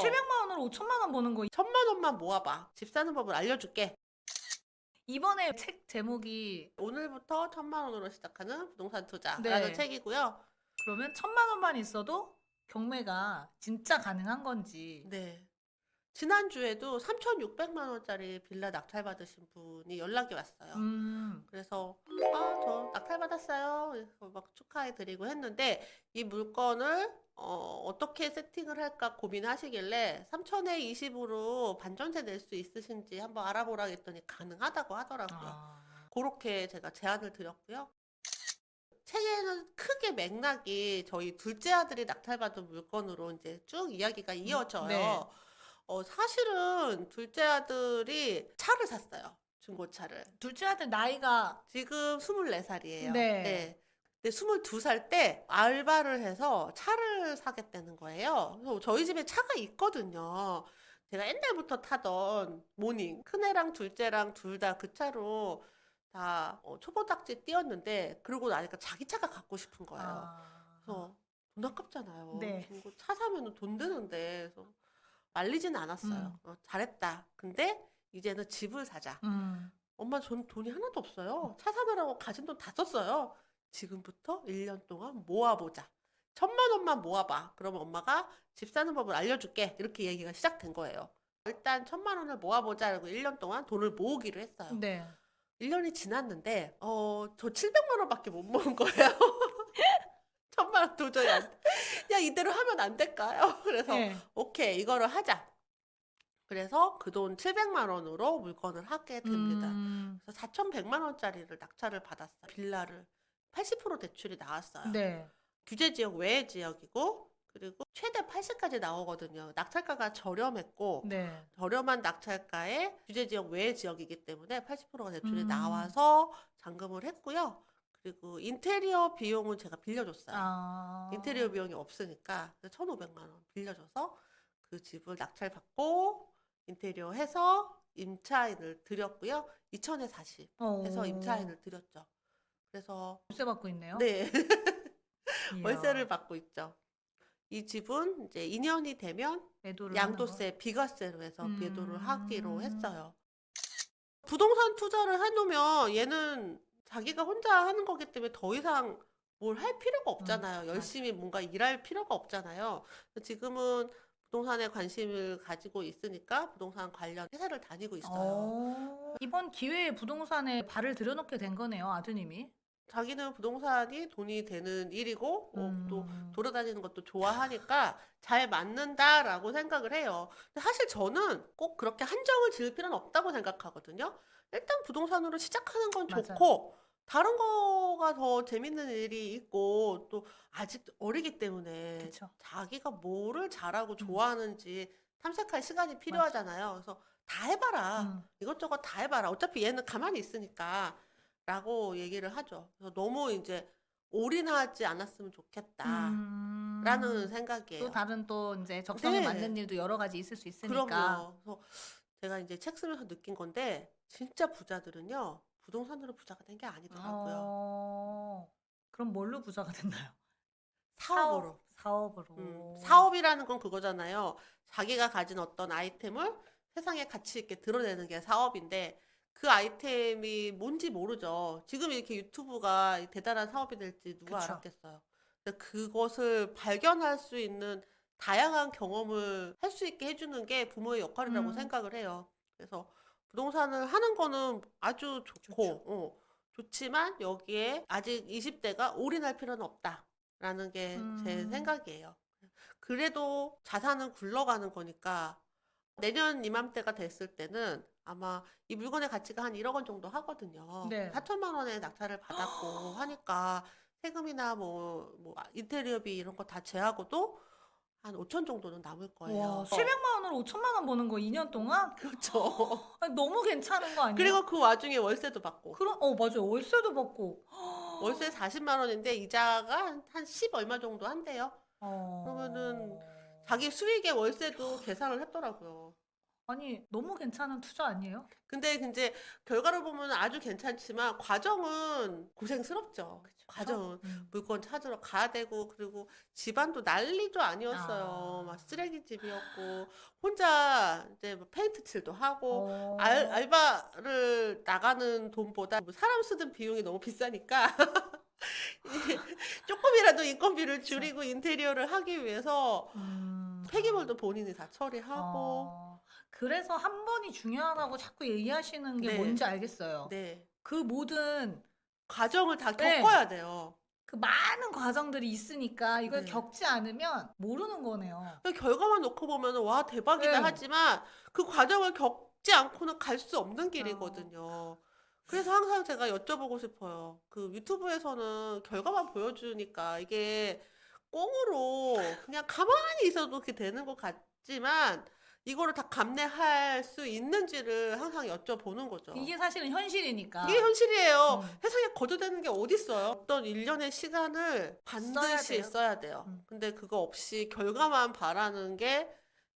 700만 원으로 5천만 원 버는 거. 1,000만 원만 모아봐. 집 사는 법을 알려줄게. 이번에 책 제목이 오늘부터 1,000만 원으로 시작하는 부동산 투자라는 네. 책이고요. 그러면 1천만 원만 있어도 경매가 진짜 가능한 건지. 네. 지난주에도 3,600만 원짜리 빌라 낙찰받으신 분이 연락이 왔어요. 그래서 저 낙찰받았어요. 그래서 막 축하해드리고 했는데 이 물건을 어떻게 세팅을 할까 고민하시길래 3천에 20으로 반전세 낼 수 있으신지 한번 알아보라 했더니 가능하다고 하더라고요. 아. 그렇게 제가 제안을 드렸고요. 책에는 크게 맥락이 저희 둘째 아들이 낙찰받은 물건으로 이제 쭉 이야기가 이어져요. 네. 사실은 둘째 아들이 차를 샀어요. 중고차를. 둘째 아들 나이가 지금 24살이에요. 네. 네. 근데 22살 때 알바를 해서 차를 사겠다는 거예요. 그래서 저희 집에 차가 있거든요. 제가 옛날부터 타던 모닝. 큰애랑 둘째랑 둘 다 그 차로 다 초보딱지 뛰었는데 그러고 나니까 자기 차가 갖고 싶은 거예요. 그래서 돈 아깝잖아요. 네. 중고 차 사면 돈 드는데. 그래서 말리지는 않았어요. 잘했다. 근데 이제는 집을 사자. 엄마 전 돈이 하나도 없어요. 차 사느라고 가진 돈 다 썼어요. 지금부터 1년 동안 모아보자. 1,000만 원만 모아봐. 그러면 엄마가 집 사는 법을 알려줄게. 이렇게 얘기가 시작된 거예요. 일단 1,000만 원을 모아보자. 그리고 1년 동안 돈을 모으기로 했어요. 네. 1년이 지났는데 저 700만 원밖에 못 모은 거예요. 1,000만 원 도저히 안 돼. 야 이대로 하면 안 될까요? 그래서 네. 오케이 이거를 하자. 그래서 그 돈 700만 원으로 물건을 하게 됩니다. 그래서 4,100만 원짜리를 낙찰을 받았어요. 빌라를 80% 대출이 나왔어요. 네. 규제 지역 외의 지역이고 그리고 최대 80까지 나오거든요. 낙찰가가 저렴했고 네. 저렴한 낙찰가에 규제 지역 외의 지역이기 때문에 80%가 대출이 나와서 잔금을 했고요. 그리고 인테리어 비용은 제가 빌려줬어요. 아. 인테리어 비용이 없으니까 1,500만 원 빌려줘서 그 집을 낙찰받고 인테리어 해서 임차인을 드렸고요. 2천에 40 해서 임차인을 드렸죠. 그래서 월세 받고 있네요. 네. 이야. 월세를 받고 있죠. 이 집은 이제 2년이 되면 매도를 양도세, 비과세로 해서 하는 거. 매도를 하기로 했어요. 부동산 투자를 해놓으면 얘는 자기가 혼자 하는 거기 때문에 더 이상 뭘 할 필요가 없잖아요. 열심히 뭔가 일할 필요가 없잖아요. 지금은 부동산에 관심을 가지고 있으니까 부동산 관련 회사를 다니고 있어요. 이번 기회에 부동산에 발을 들여놓게 된 거네요, 아드님이. 자기는 부동산이 돈이 되는 일이고 또 음. 돌아다니는 것도 좋아하니까 잘 맞는다라고 생각을 해요. 근데 사실 저는 꼭 그렇게 한정을 지을 필요는 없다고 생각하거든요. 일단 부동산으로 시작하는 건 맞아요. 좋고 다른 거가 더 재밌는 일이 있고 또 아직 어리기 때문에 그쵸. 자기가 뭐를 잘하고 좋아하는지 탐색할 시간이 필요하잖아요. 그래서 다 해봐라. 이것저것 다 해봐라. 어차피 얘는 가만히 있으니까. 라고 얘기를 하죠. 그래서 너무 이제 올인하지 않았으면 좋겠다. 라는 생각이에요. 또 다른 또 이제 적성에 네. 맞는 일도 여러 가지 있을 수 있으니까. 그럼요. 그래서 제가 이제 책 쓰면서 느낀 건데 진짜 부자들은요. 부동산으로 부자가 된 게 아니더라고요. 그럼 뭘로 부자가 됐나요? 사업으로. 사업으로. 사업이라는 건 그거잖아요. 자기가 가진 어떤 아이템을 세상에 가치 있게 드러내는 게 사업인데 그 아이템이 뭔지 모르죠. 지금 이렇게 유튜브가 대단한 사업이 될지 누가 그쵸. 알았겠어요. 근데 그것을 발견할 수 있는 다양한 경험을 할 수 있게 해주는 게 부모의 역할이라고 생각을 해요. 그래서 부동산을 하는 거는 아주 좋고, 좋지만 여기에 아직 20대가 올인할 필요는 없다라는 게 제 생각이에요. 그래도 자산은 굴러가는 거니까 내년 이맘때가 됐을 때는 아마 이 물건의 가치가 한 1억 원 정도 하거든요. 네. 4천만 원의 낙찰을 받았고 하니까 세금이나 뭐 인테리어비 이런 거 다 제하고도 한 5천 정도는 남을 거예요. 와, 700만 원으로 5천만 원 버는 거 2년 동안? 그렇죠. 아니, 너무 괜찮은 거 아니에요? 그리고 그 와중에 월세도 받고. 맞아요. 월세도 받고. 월세 40만 원인데 이자가 한 10 얼마 정도 한대요. 그러면은 자기 수익의 월세도 계산을 했더라고요. 아니, 너무 괜찮은 투자 아니에요? 근데 이제 결과를 보면 아주 괜찮지만 과정은 고생스럽죠. 그쵸. 과정은 물건 찾으러 가야 되고 그리고 집안도 난리도 아니었어요. 막 아. 쓰레기집이었고 혼자 이제 뭐 페인트 칠도 하고 어. 알바를 나가는 돈보다 뭐 사람 쓰는 비용이 너무 비싸니까 이제 조금이라도 인건비를 그쵸. 줄이고 인테리어를 하기 위해서 폐기물도 본인이 다 처리하고 그래서 한 번이 중요하다고 자꾸 얘기하시는 게 네. 뭔지 알겠어요. 네. 그 모든 과정을 다 네. 겪어야 돼요. 그 많은 과정들이 있으니까 이걸 네. 겪지 않으면 모르는 거네요. 그 결과만 놓고 보면은 와 대박이다 네. 하지만 그 과정을 겪지 않고는 갈 수 없는 길이거든요. 그래서 항상 제가 여쭤보고 싶어요. 그 유튜브에서는 결과만 보여주니까 이게 꽁으로 그냥 가만히 있어도 그렇게 되는 것 같지만 이거를 다 감내할 수 있는지를 항상 여쭤보는 거죠. 이게 사실은 현실이니까. 이게 현실이에요. 음. 세상에 거두되는 게 어딨어요. 어떤 일련의 시간을 반드시 돼요. 써야 돼요. 근데 그거 없이 결과만 바라는 게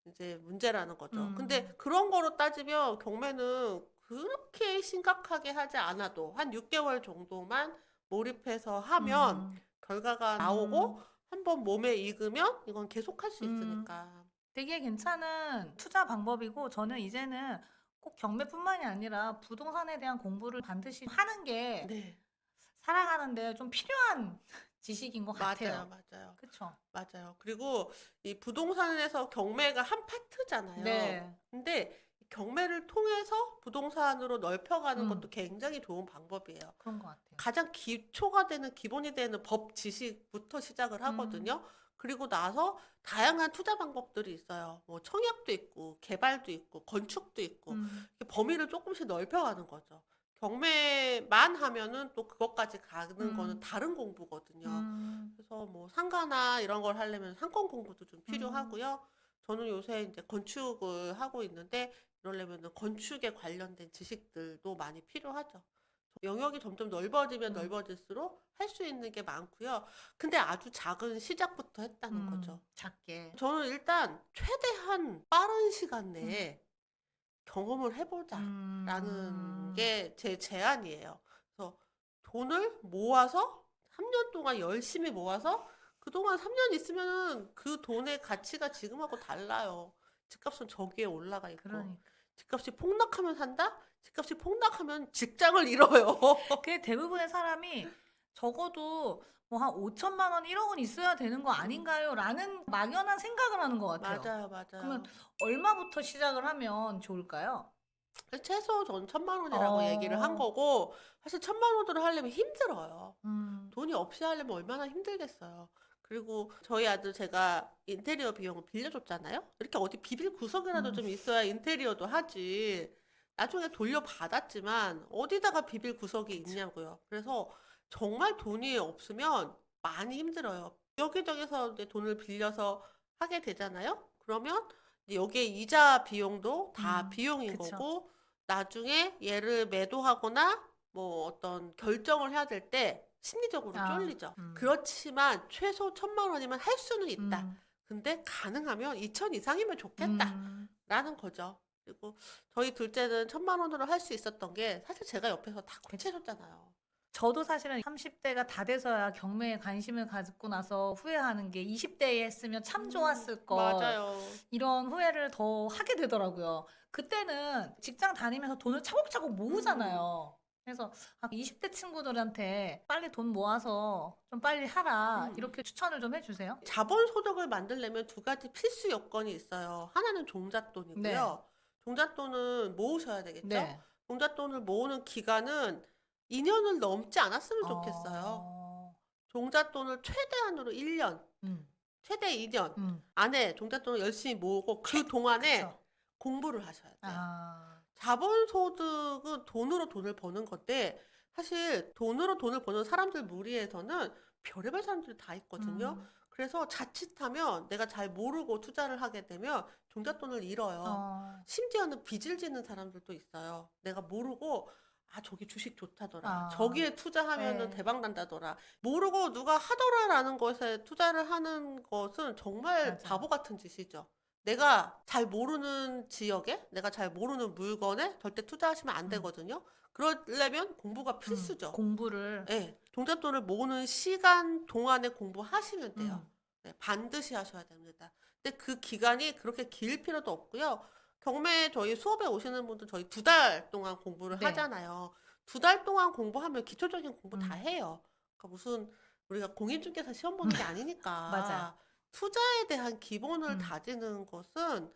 이제 문제라는 거죠. 근데 그런 거로 따지면 경매는 그렇게 심각하게 하지 않아도 한 6개월 정도만 몰입해서 하면 결과가 나오고 한번 몸에 익으면 이건 계속 할 수 있으니까. 되게 괜찮은 투자 방법이고 저는 이제는 꼭 경매뿐만이 아니라 부동산에 대한 공부를 반드시 하는 게 네. 살아가는데 좀 필요한 지식인 것 같아요. 맞아요. 그쵸? 맞아요. 그리고 이 부동산에서 경매가 한 파트잖아요. 네. 근데 이 경매를 통해서 부동산으로 넓혀가는 것도 음. 굉장히 좋은 방법이에요. 그런 것 같아요. 가장 기초가 되는 기본이 되는 법 지식부터 시작을 하거든요. 그리고 나서 다양한 투자 방법들이 있어요. 뭐 청약도 있고 개발도 있고 건축도 있고 이렇게 범위를 조금씩 넓혀가는 거죠. 경매만 하면은 또 그것까지 가는 거는 다른 공부거든요. 그래서 뭐 상가나 이런 걸 하려면 상권 공부도 좀 필요하고요. 저는 요새 이제 건축을 하고 있는데 이러려면 건축에 관련된 지식들도 많이 필요하죠. 영역이 점점 넓어지면 넓어질수록 할 수 있는 게 많고요. 근데 아주 작은 시작부터 했다는 거죠. 작게. 저는 일단 최대한 빠른 시간 내에 경험을 해보자라는 게 제 제안이에요. 그래서 돈을 모아서 3년 동안 열심히 모아서 그동안 3년 있으면은 그 돈의 가치가 지금하고 달라요. 집값은 저기에 올라가 있고. 그러니까. 집값이 폭락하면 산다? 집값이 폭락하면 직장을 잃어요. 그게 대부분의 사람이 적어도 뭐 한 5천만 원, 1억 원 있어야 되는 거 아닌가요? 라는 막연한 생각을 하는 것 같아요. 맞아요. 그러면 얼마부터 시작을 하면 좋을까요? 최소 전 1,000만 원이라고 얘기를 한 어. 거고 사실 1,000만 원으로 하려면 힘들어요. 음. 돈이 없이 하려면 얼마나 힘들겠어요. 그리고 저희 아들 제가 인테리어 비용을 빌려줬잖아요. 이렇게 어디 비빌 구석이라도 좀 있어야 인테리어도 하지. 나중에 돌려받았지만 어디다가 비빌 구석이 있냐고요. 그래서 정말 돈이 없으면 많이 힘들어요. 여기저기서 이제 돈을 빌려서 하게 되잖아요. 그러면 이제 여기에 이자 비용도 다 비용인 그쵸. 거고 나중에 얘를 매도하거나 뭐 어떤 결정을 해야 될 때 심리적으로 아, 쫄리죠. 그렇지만 최소 1,000만 원이면 할 수는 있다. 근데 가능하면 2천 이상이면 좋겠다. 라는 거죠. 그리고 저희 둘째는 1,000만 원으로 할 수 있었던 게 사실 제가 옆에서 다 고쳐줬잖아요. 저도 사실은 30대가 다 돼서야 경매에 관심을 가지고 나서 후회하는 게 20대에 했으면 참 좋았을 걸. 맞아요. 이런 후회를 더 하게 되더라고요. 그때는 직장 다니면서 돈을 차곡차곡 모으잖아요. 그래서 20대 친구들한테 빨리 돈 모아서 좀 빨리 하라. 이렇게 추천을 좀 해주세요. 자본소득을 만들려면 두 가지 필수 요건이 있어요. 하나는 종잣돈이고요. 네. 종잣돈은 모으셔야 되겠죠? 네. 종잣돈을 모으는 기간은 2년을 넘지 않았으면 좋겠어요. 종잣돈을 최대한으로 1년, 최대 2년 안에 종잣돈을 열심히 모으고 그 동안에 그쵸. 공부를 하셔야 돼요. 아, 자본소득은 돈으로 돈을 버는 건데 사실 돈으로 돈을 버는 사람들 무리에서는 별의별 사람들이 다 있거든요. 그래서 자칫하면 내가 잘 모르고 투자를 하게 되면 종잣돈을 잃어요. 심지어는 빚을 지는 사람들도 있어요. 내가 모르고 저기 주식 좋다더라. 저기에 투자하면은 네. 대박 난다더라. 모르고 누가 하더라라는 것에 투자를 하는 것은 정말 맞아요. 바보 같은 짓이죠. 내가 잘 모르는 지역에, 내가 잘 모르는 물건에 절대 투자하시면 안 음. 되거든요. 그러려면 공부가 필수죠. 공부를. 예, 종잣돈을 모으는 시간 동안에 공부하시면 돼요. 음. 네, 반드시 하셔야 됩니다. 근데 그 기간이 그렇게 길 필요도 없고요. 경매 저희 수업에 오시는 분들 저희 2달 동안 공부를 네. 하잖아요. 2달 동안 공부하면 기초적인 공부 다 음. 해요. 그러니까 무슨 우리가 공인중개사 시험 보는 게 맞아요. 아니니까 투자에 대한 기본을 음. 다지는 것은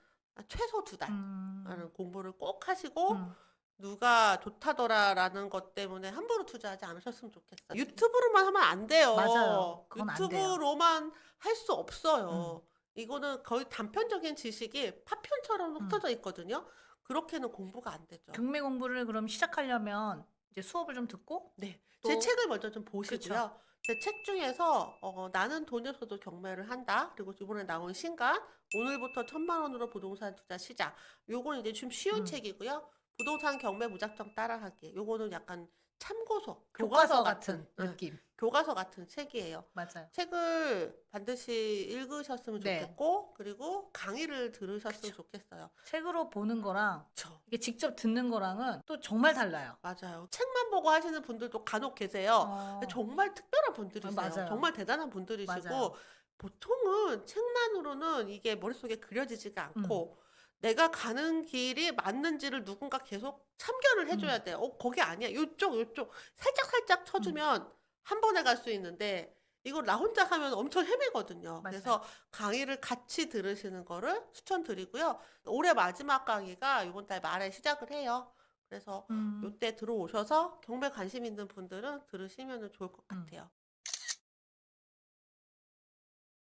최소 2달 라는 음. 공부를 꼭 하시고 음. 누가 좋다더라라는 것 때문에 함부로 투자하지 않으셨으면 좋겠어요. 유튜브로만 하면 안 돼요. 맞아요. 그건 안 돼요. 유튜브로만 할 수 음. 없어요. 이거는 거의 단편적인 지식이 파편처럼 음. 흩어져 있거든요. 그렇게는 공부가 안 되죠. 경매 공부를 그럼 시작하려면 이제 수업을 좀 듣고 네. 제 또 책을 먼저 좀 그쵸. 보시고요. 제 책 중에서 나는 돈에서도 경매를 한다. 그리고 이번에 나온 신간 오늘부터 1,000만 원으로 부동산 투자 시작. 요건 이제 좀 쉬운 음. 책이고요. 부동산 경매 무작정 따라하기. 요거는 약간 참고서, 교과서 같은 응, 느낌. 교과서 같은 책이에요. 맞아요. 책을 반드시 읽으셨으면 네. 좋겠고, 그리고 강의를 들으셨으면 그쵸. 좋겠어요. 책으로 보는 거랑 그쵸. 이게 직접 듣는 거랑은 또 정말 달라요. 맞아요. 책만 보고 하시는 분들도 간혹 계세요. 근데 정말 특별한 분들이세요. 맞아요. 정말 대단한 분들이시고, 맞아요. 보통은 책만으로는 이게 머릿속에 그려지지가 않고, 내가 가는 길이 맞는지를 누군가 계속 참견을 해줘야 돼요. 거기 아니야. 요쪽. 살짝 쳐주면 한 번에 갈 수 있는데, 이거 나 혼자 하면 엄청 헤매거든요. 맞아요. 그래서 강의를 같이 들으시는 거를 추천드리고요. 올해 마지막 강의가 이번 달 말에 시작을 해요. 그래서 요때 들어오셔서 경매 관심 있는 분들은 들으시면 좋을 것 같아요.